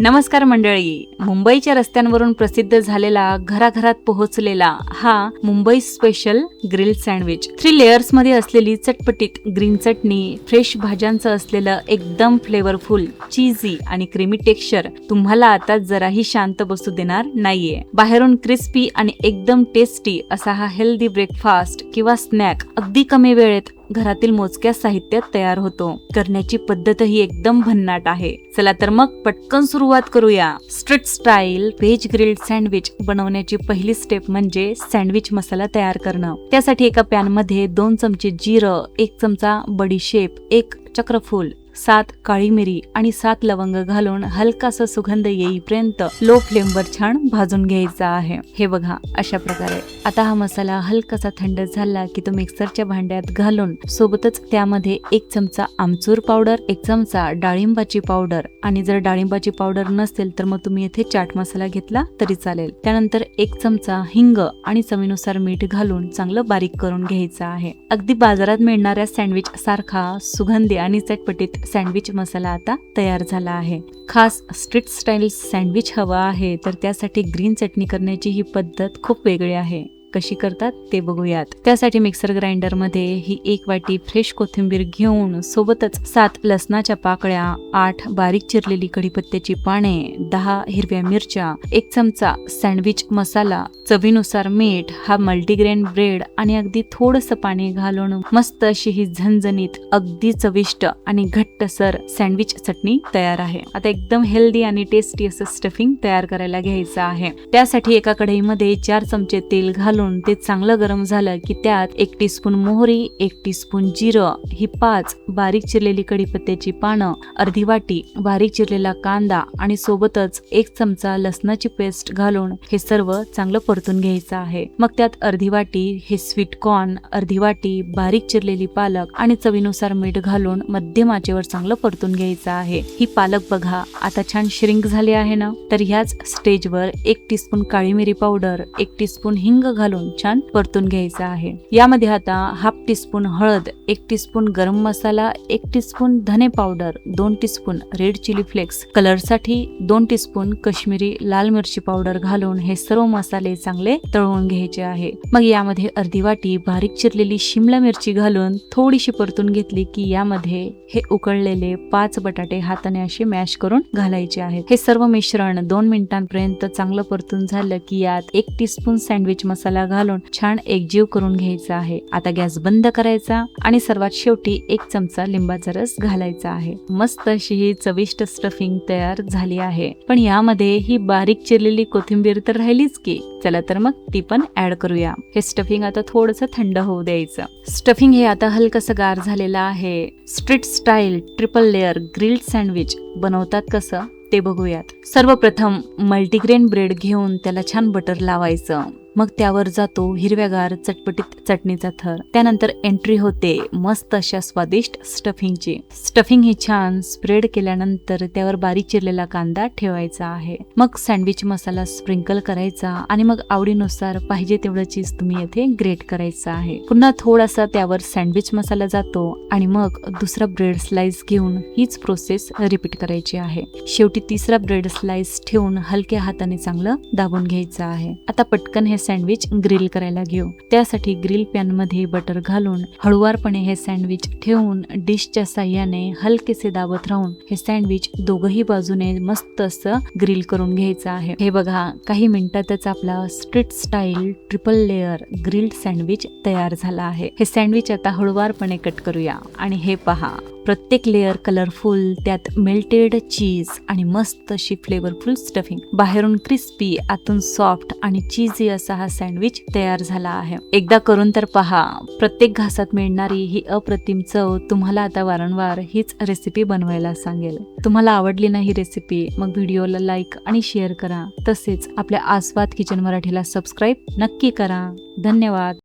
नमस्कार मंडळी. मुंबईच्या रस्त्यांवरून प्रसिद्ध झालेला, घराघरात पोहोचलेला हा Mumbai special grill sandwich. 3 layers मध्ये असलेली चटपटीत ग्रीन चटणी, फ्रेश भाज्यांचं असलेलं एकदम फ्लेवरफुल, चीजी आणि क्रीमी टेक्स्चर तुम्हाला आता जराही शांत बसू देणार नाहीये. बाहेरून क्रिस्पी आणि एकदम टेस्टी असा हा हेल्दी ब्रेकफास्ट किंवा स्नॅक अगदी कमी वेळेत घरातील मोजक्या साहित्यात तयार होतो. करण्याची पद्धतही एकदम भन्नाट आहे. चला तर मग पटकन सुरुवात करूया. Street style veg grilled sandwich बनवण्याची पहिली स्टेप म्हणजे सँडविच मसाला तयार करणं. त्यासाठी एका पॅन मध्ये 2 चमचे जिरं, 1 चमचा बडीशेप, 1 चक्रफूल, 7 काळी मिरी आणि 7 लवंग घालून हलकासा सुगंध येईपर्यंत लो फ्लेमवर छान भाजून घ्यायचा आहे. हे बघा अशा प्रकारे. आता हा मसाला हलकासा थंड झाला की तो मिक्सरच्या भांड्यात घालून सोबतच त्यामध्ये 1 चमचा आमचूर पावडर, 1 चमचा डाळिंबाची पावडर आणि जर डाळिंबाची पावडर नसेल तर मग तुम्ही येथे चाट मसाला घेतला तरी चालेल. त्यानंतर 1 चमचा हिंग आणि चवीनुसार मीठ घालून चांगलं बारीक करून घ्यायचं आहे. अगदी बाजारात मिळणाऱ्या सँडविच सारखा सुगंधी आणि चटपटीत सँडविच मसाला आता तयार झाला आहे. खास स्ट्रीट स्टाईल सँडविच हवा आहे तर त्यासाठी ग्रीन चटणी करण्याची ही पद्धत खूप वेगळी आहे. कशी करतात ते बघूयात. त्यासाठी मिक्सर ग्राइंडर मध्ये ही 1 वाटी फ्रेश कोथिंबीर घेऊन सोबतच 7 लसणाच्या पाकळ्या, 8 बारीक चिरलेली कढीपत्त्याची पाने, 10 हिरव्या मिरच्या, 1 चमचा सँडविच मसाला, चवीनुसार मीठ, हा मल्टीग्रेन ब्रेड आणि अगदी थोडंसं पाणी घालून मस्त अशी ही झणझणीत, अगदी चविष्ट आणि घट्टसर सँडविच चटणी तयार आहे. आता एकदम हेल्दी आणि टेस्टी असं स्टफिंग तयार करायला घ्यायचं आहे. त्यासाठी एका कढईमध्ये 4 चमचे तेल घालून ते चांगलं गरम झालं की त्यात 1 टीस्पून मोहरी, 1 टीस्पून जिरं, ही 5 बारीक चिरलेली कढीपत्त्याची पानं, अर्धी वाटी बारीक चिरलेला कांदा आणि सोबतच 1 चमचा लसणाची पेस्ट घालून हे सर्व चांगलं परतून घ्यायचं आहे. मग त्यात अर्धी वाटी हे स्वीट कॉर्न, अर्धी वाटी बारीक चिरलेली पालक आणि चवीनुसार मीठ घालून मध्यम आचेवर चांगलं परतून घ्यायचं आहे. ही पालक बघा आता छान श्रिंक झाली आहे ना. तर ह्याच स्टेजवर 1 टीस्पून काळी मिरी पावडर, 1 टीस्पून हिंग घालून छान परतून घ्यायचा आहे. यामध्ये आता हाफ टीस्पून हळद, 1 टीस्पून गरम मसाला, 1 टीस्पून धने powder, 2 teaspoon red chilli flakes, कलरसाठी 2 टीस्पून काश्मीरी लाल मिरची पावडर घालून हे सर्व मसाले चांगले तळून घ्यायचे आहे. मग यामध्ये अर्धी वाटी बारीक चिरलेली शिमला मिरची घालून थोडीशी परतून घेतली की यामध्ये हे उकळलेले 5 बटाटे हाताने असे मॅश करून घालायचे आहेत. हे सर्व मिश्रण 2 मिनिटांपर्यंत चांगलं परतून झालं की यात 1 टीस्पून सँडविच मसाला घालून छान एकजीव करून घ्यायचा आहे. आता गॅस बंद करायचा आणि सर्वात शेवटी 1 चमचा लिंबाचा रस घालायचा आहे. मस्त अशी ही चविष्ट स्टफिंग तयार झाली आहे. पण यामध्ये ही बारीक चिरलेली कोथिंबीर तर राहिलीच की. चला तर मग ती पण ऍड करूया. हे स्टफिंग आता थोडंसं थंड होऊ द्यायचं. स्टफिंग हे आता हलकसं गार झालेलं आहे. Street style triple layer grilled sandwich बनवतात कसं ते बघूयात. सर्वप्रथम मल्टीग्रेन ब्रेड घेऊन त्याला छान बटर लावायचं. मग त्यावर जातो हिरव्यागार चटपटीत चटणीचा थर. त्यानंतर एंट्री होते मस्त अशा स्वादिष्ट स्टफिंगची. स्टफिंग ही छान स्प्रेड केल्यानंतर त्यावर बारीक चिरलेला कांदा ठेवायचा आहे. मग सँडविच मसाला स्प्रिंकल करायचा आणि मग आवडीनुसार पाहिजे तेवढं चीज तुम्ही येथे ग्रेट करायचं आहे. पुन्हा थोडासा त्यावर सँडविच मसाला जातो आणि मग दुसरा ब्रेड स्लाइस घेऊन हीच प्रोसेस रिपीट करायची आहे. शेवटी तिसरा ब्रेड स्लाइस ठेवून हलक्या हाताने चांगलं दाबून घ्यायचं आहे. आता पटकन हे सँडविच ग्रिल करायला घेऊ. त्यासाठी ग्रिल पॅन मध्ये बटर घालून हळुवारपणे हे सँडविच ठेवून डिशच्या साह्याने हलकेसे दाबत राहून हे सँडविच दोघही बाजूने मस्त असं ग्रिल करून घ्यायचं आहे. हे बघा काही मिनिटातच आपला street style triple layer grilled sandwich तयार झाला आहे. हे सँडविच आता हळुवारपणे कट करूया आणि हे पहा प्रत्येक लेअर कलरफुल, त्यात मेल्टेड चीज आणि मस्त अशी फ्लेवरफुल स्टफिंग. बाहेरून क्रिस्पी, आतून सॉफ्ट आणि चीजी असा हा सँडविच तयार झाला आहे. एकदा करून तर पहा. प्रत्येक घासात मिळणारी ही अप्रतिम चव तुम्हाला आता वारंवार हीच रेसिपी बनवायला सांगेल. तुम्हाला आवडली ना ही रेसिपी मग व्हिडिओला लाईक आणि शेअर करा. तसेच आपल्या आस्वाद किचन मराठीला सबस्क्राईब नक्की करा. धन्यवाद.